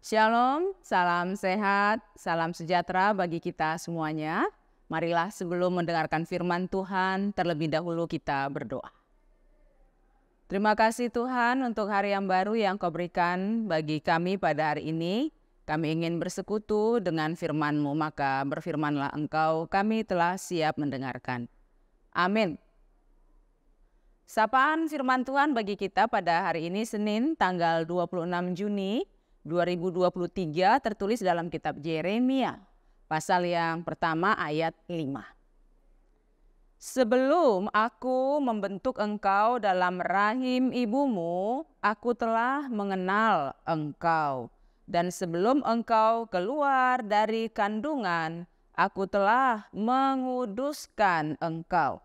Shalom, salam sehat, salam sejahtera bagi kita semuanya. Marilah sebelum mendengarkan firman Tuhan, terlebih dahulu kita berdoa. Terima kasih Tuhan untuk hari yang baru yang Kau berikan bagi kami pada hari ini. Kami ingin bersekutu dengan firman-Mu, maka berfirmanlah Engkau, kami telah siap mendengarkan. Amin. Sapaan firman Tuhan bagi kita pada hari ini Senin tanggal 26 Juni 2023 tertulis dalam kitab Yeremia pasal yang pertama ayat 5. Sebelum aku membentuk engkau dalam rahim ibumu, aku telah mengenal engkau. Dan sebelum engkau keluar dari kandungan, aku telah menguduskan engkau.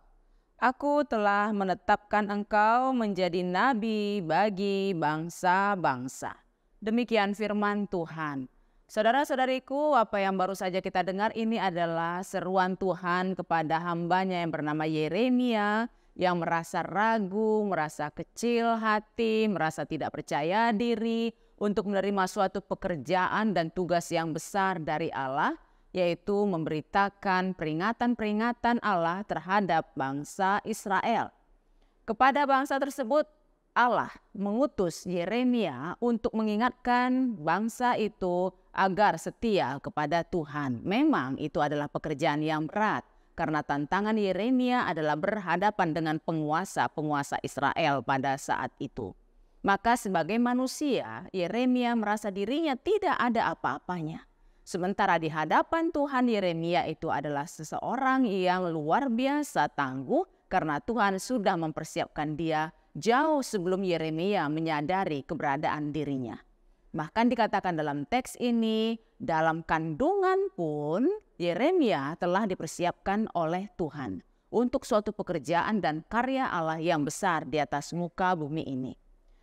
Aku telah menetapkan engkau menjadi nabi bagi bangsa-bangsa. Demikian firman Tuhan. Saudara-saudariku, apa yang baru saja kita dengar ini adalah seruan Tuhan kepada hambanya yang bernama Yeremia yang merasa ragu, merasa kecil hati, merasa tidak percaya diri untuk menerima suatu pekerjaan dan tugas yang besar dari Allah, yaitu memberitakan peringatan-peringatan Allah terhadap bangsa Israel. Kepada bangsa tersebut, Allah mengutus Yeremia untuk mengingatkan bangsa itu agar setia kepada Tuhan. Memang itu adalah pekerjaan yang berat karena tantangan Yeremia adalah berhadapan dengan penguasa-penguasa Israel pada saat itu. Maka sebagai manusia, Yeremia merasa dirinya tidak ada apa-apanya. Sementara di hadapan Tuhan, Yeremia itu adalah seseorang yang luar biasa tangguh karena Tuhan sudah mempersiapkan dia jauh sebelum Yeremia menyadari keberadaan dirinya. Bahkan dikatakan dalam teks ini, dalam kandungan pun Yeremia telah dipersiapkan oleh Tuhan untuk suatu pekerjaan dan karya Allah yang besar di atas muka bumi ini.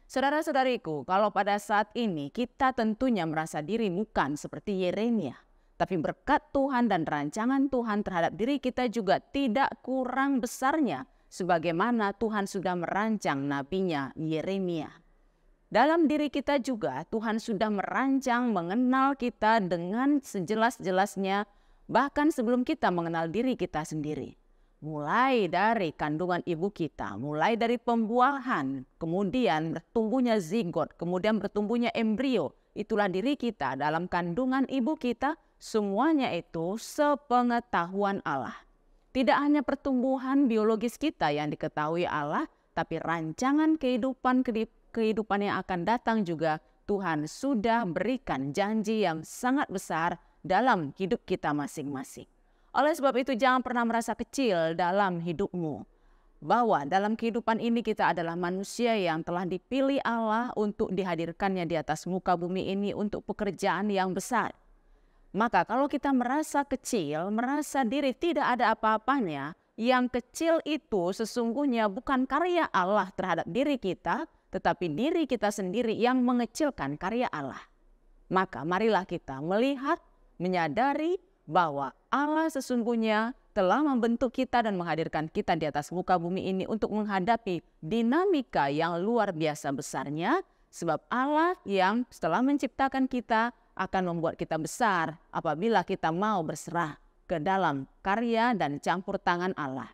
Saudara-saudariku, kalau pada saat ini kita tentunya merasa diri bukan seperti Yeremia, tapi berkat Tuhan dan rancangan Tuhan terhadap diri kita juga tidak kurang besarnya sebagaimana Tuhan sudah merancang nabinya Yeremia. Dalam diri kita juga Tuhan sudah merancang mengenal kita dengan sejelas-jelasnya bahkan sebelum kita mengenal diri kita sendiri. Mulai dari kandungan ibu kita, mulai dari pembuahan, kemudian bertumbuhnya zigot, kemudian bertumbuhnya embrio. Itulah diri kita dalam kandungan ibu kita, semuanya itu sepengetahuan Allah. Tidak hanya pertumbuhan biologis kita yang diketahui Allah, tapi rancangan kehidupan yang akan datang juga Tuhan sudah berikan janji yang sangat besar dalam hidup kita masing-masing. Oleh sebab itu jangan pernah merasa kecil dalam hidupmu. Bahwa dalam kehidupan ini kita adalah manusia yang telah dipilih Allah untuk dihadirkannya di atas muka bumi ini untuk pekerjaan yang besar. Maka kalau kita merasa kecil, merasa diri tidak ada apa-apanya, yang kecil itu sesungguhnya bukan karya Allah terhadap diri kita, tetapi diri kita sendiri yang mengecilkan karya Allah. Maka marilah kita melihat, menyadari bahwa Allah sesungguhnya telah membentuk kita dan menghadirkan kita di atas muka bumi ini untuk menghadapi dinamika yang luar biasa besarnya, sebab Allah yang setelah menciptakan kita akan membuat kita besar apabila kita mau berserah ke dalam karya dan campur tangan Allah.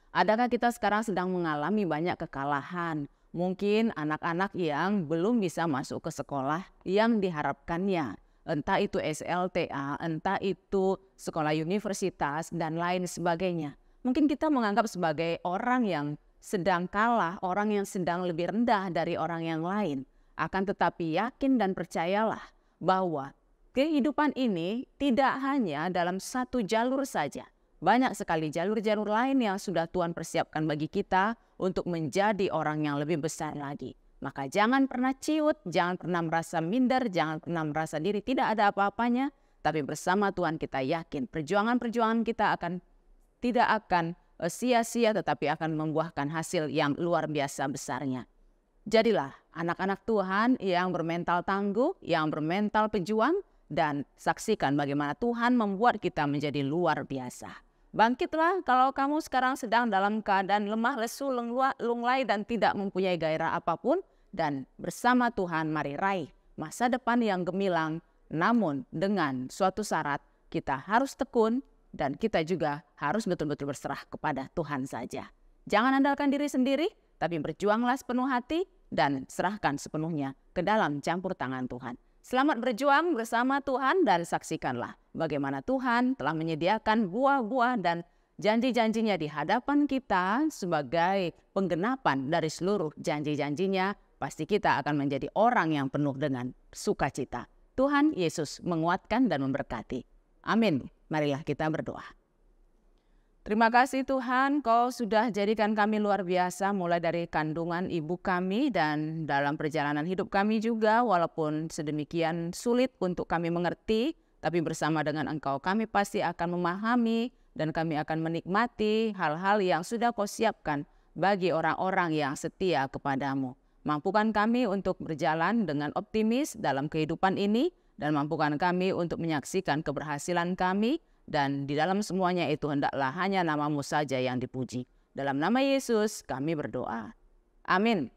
Adakah kita sekarang sedang mengalami banyak kekalahan? Mungkin anak-anak yang belum bisa masuk ke sekolah yang diharapkannya. Entah itu SLTA, entah itu sekolah universitas, dan lain sebagainya. Mungkin kita menganggap sebagai orang yang sedang kalah, orang yang sedang lebih rendah dari orang yang lain. Akan tetapi yakin dan percayalah bahwa kehidupan ini tidak hanya dalam satu jalur saja. Banyak sekali jalur-jalur lain yang sudah Tuhan persiapkan bagi kita untuk menjadi orang yang lebih besar lagi. Maka jangan pernah ciut, jangan pernah merasa minder, jangan pernah merasa diri tidak ada apa-apanya. Tapi bersama Tuhan kita yakin perjuangan-perjuangan kita tidak akan sia-sia, tetapi akan membuahkan hasil yang luar biasa besarnya. Jadilah anak-anak Tuhan yang bermental tangguh, yang bermental pejuang, dan saksikan bagaimana Tuhan membuat kita menjadi luar biasa. Bangkitlah kalau kamu sekarang sedang dalam keadaan lemah, lesu, lunglai, dan tidak mempunyai gairah apapun. Dan bersama Tuhan mari raih masa depan yang gemilang, namun dengan suatu syarat, kita harus tekun dan kita juga harus betul-betul berserah kepada Tuhan saja. Jangan andalkan diri sendiri, tapi berjuanglah sepenuh hati dan serahkan sepenuhnya ke dalam campur tangan Tuhan. Selamat berjuang bersama Tuhan dan saksikanlah bagaimana Tuhan telah menyediakan buah-buah dan janji-janjinya di hadapan kita sebagai penggenapan dari seluruh janji-janjinya. Pasti kita akan menjadi orang yang penuh dengan sukacita. Tuhan Yesus menguatkan dan memberkati. Amin. Marilah kita berdoa. Terima kasih Tuhan, Kau sudah jadikan kami luar biasa mulai dari kandungan ibu kami dan dalam perjalanan hidup kami juga, walaupun sedemikian sulit untuk kami mengerti, tapi bersama dengan Engkau kami pasti akan memahami dan kami akan menikmati hal-hal yang sudah Kau siapkan bagi orang-orang yang setia kepadamu. Mampukan kami untuk berjalan dengan optimis dalam kehidupan ini dan mampukan kami untuk menyaksikan keberhasilan kami. Dan di dalam semuanya itu hendaklah hanya nama-Mu saja yang dipuji. Dalam nama Yesus kami berdoa. Amin.